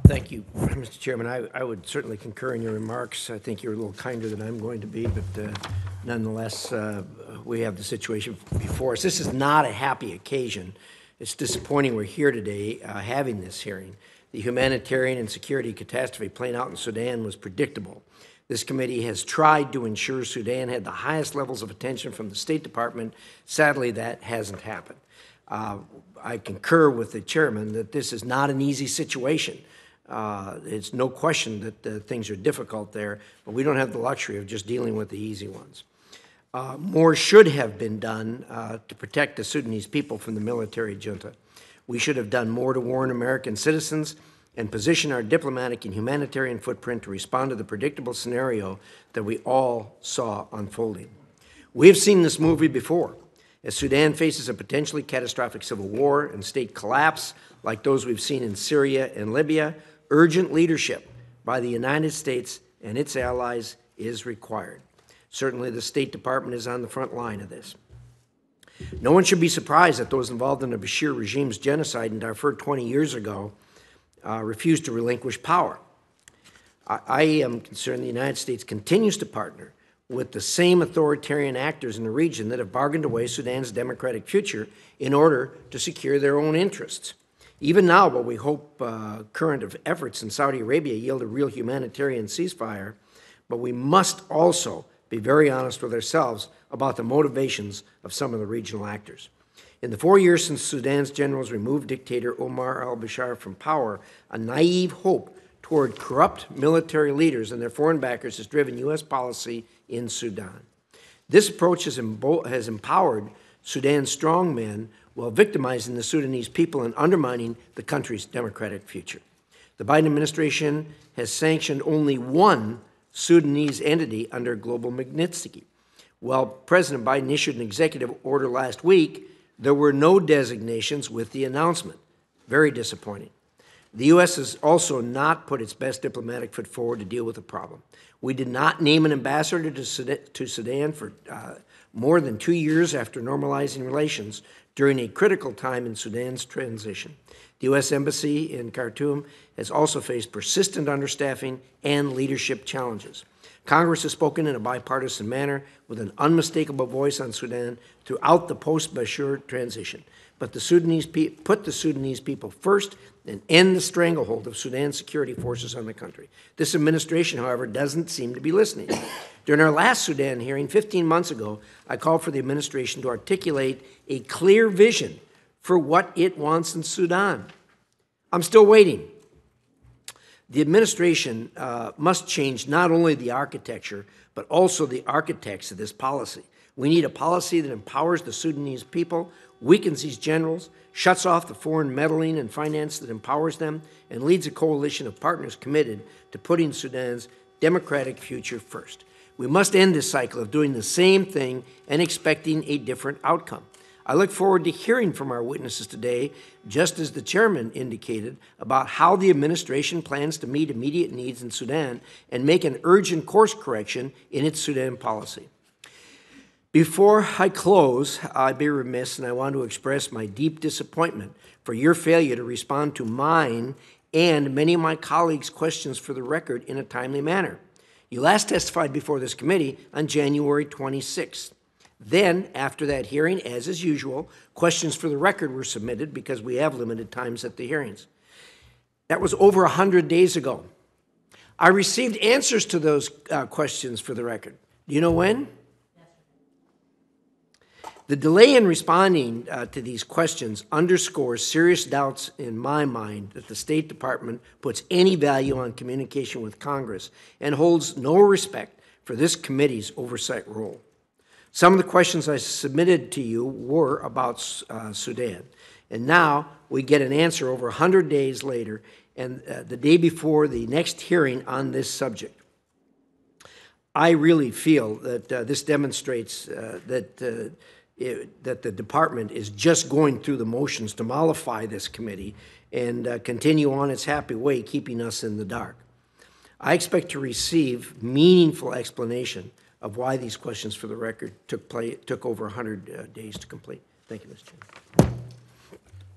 Thank you, Mr. Chairman. I would certainly concur in your remarks. I think you're a little kinder than I'm going to be, but nonetheless, we have the situation before us. This is not a happy occasion. It's disappointing we're here today having this hearing. The humanitarian and security catastrophe playing out in Sudan was predictable. This committee has tried to ensure Sudan had the highest levels of attention from the State Department. Sadly, that hasn't happened. I concur with the chairman that this is not an easy situation. It's no question that things are difficult there, but we don't have the luxury of just dealing with the easy ones. More should have been done to protect the Sudanese people from the military junta. We should have done more to warn American citizens and position our diplomatic and humanitarian footprint to respond to the predictable scenario that we all saw unfolding. We have seen this movie before. As Sudan faces a potentially catastrophic civil war and state collapse like those we've seen in Syria and Libya, urgent leadership by the United States and its allies is required. Certainly the State Department is on the front line of this. No one should be surprised that those involved in the Bashir regime's genocide in Darfur 20 years ago refused to relinquish power. I am concerned the United States continues to partner with the same authoritarian actors in the region that have bargained away Sudan's democratic future in order to secure their own interests. Even now, while we hope current efforts in Saudi Arabia yield a real humanitarian ceasefire, but we must also be very honest with ourselves about the motivations of some of the regional actors. In the 4 years since Sudan's generals removed dictator Omar al-Bashir from power, a naive hope toward corrupt military leaders and their foreign backers has driven U.S. policy in Sudan. This approach has empowered Sudan's strong men while victimizing the Sudanese people and undermining the country's democratic future. The Biden administration has sanctioned only one Sudanese entity under global Magnitsky. While President Biden issued an executive order last week, there were no designations with the announcement. Very disappointing. The U.S. has also not put its best diplomatic foot forward to deal with the problem. We did not name an ambassador to Sudan for more than 2 years after normalizing relations during a critical time in Sudan's transition. The U.S. Embassy in Khartoum has also faced persistent understaffing and leadership challenges. Congress has spoken in a bipartisan manner with an unmistakable voice on Sudan throughout the post-Bashir transition. But put the Sudanese people first and end the stranglehold of Sudan's security forces on the country. This administration, however, doesn't seem to be listening. During our last Sudan hearing 15 months ago, I called for the administration to articulate a clear vision for what it wants in Sudan. I'm still waiting. The administration must change not only the architecture, but also the architects of this policy. We need a policy that empowers the Sudanese people, weakens these generals, shuts off the foreign meddling and finance that empowers them, and leads a coalition of partners committed to putting Sudan's democratic future first. We must end this cycle of doing the same thing and expecting a different outcome. I look forward to hearing from our witnesses today, just as the chairman indicated, about how the administration plans to meet immediate needs in Sudan and make an urgent course correction in its Sudan policy. Before I close, I'd be remiss, and I want to express my deep disappointment for your failure to respond to mine and many of my colleagues' questions for the record in a timely manner. You last testified before this committee on January 26th. Then, after that hearing, as is usual, questions for the record were submitted because we have limited times at the hearings. That was over 100 days ago. I received answers to those questions for the record. Do you know when? The delay in responding to these questions underscores serious doubts in my mind that the State Department puts any value on communication with Congress and holds no respect for this committee's oversight role. Some of the questions I submitted to you were about Sudan, and now we get an answer over 100 days later and the day before the next hearing on this subject. I really feel that this demonstrates that the department is just going through the motions to mollify this committee and continue on its happy way, keeping us in the dark. I expect to receive meaningful explanation of why these questions for the record took over 100 days to complete. Thank you, Mr. Chairman.